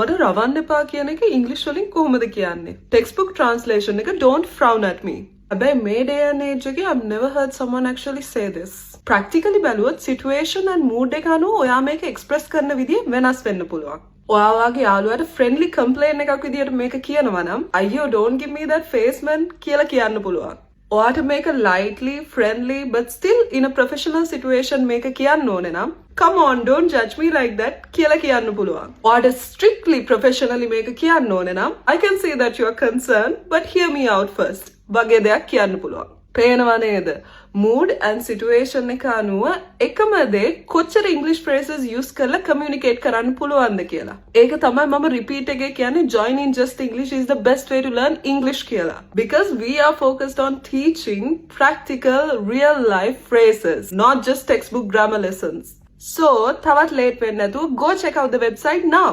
මට රවන්න එපා කියන එක ඉංග්‍රීසි වලින් කොහොමද කියන්නේ? Textbook translation එක don't frown at me. හැබැයි මේ day and age එකේ I've never heard someone actually say this. Practically බැලුවොත් situation and mood එක අනුව ඔයා මේක express කරන විදිය වෙනස් වෙන්න පුළුවන්. ඔයා වගේ යාළුවාට friendly complaint එකක් විදියට මේක කියනවා නම් අයියෝ don't give me that face man කියලා කියන්න පුළුවන්. ඔයාට මේක lightly, friendly but still in a professional situation මේක කියන්න ඕනේ නම් come on don't judge me like that කියලා කියන්න පුළුවන්. ඔයාට strictly professionally මේක කියන්න ඕනේ නම් I can see that you are concerned but hear me out first වගේ දෙයක් කියන්න පුළුවන්. පේනවා නේද? mood and situation එක අනුව එකම දේ කොච්චර English phrases use කරලා communicate කරන්න පුළුවන්ද කියලා. ඒක තමයි මම repeat එකේ කියන්නේ join in just English is the best way to learn English කියලා. Because we are focused on teaching practical real life phrases, not just textbook grammar lessons. So, තවත් late වෙන්නේ නැතුව go check out the website now.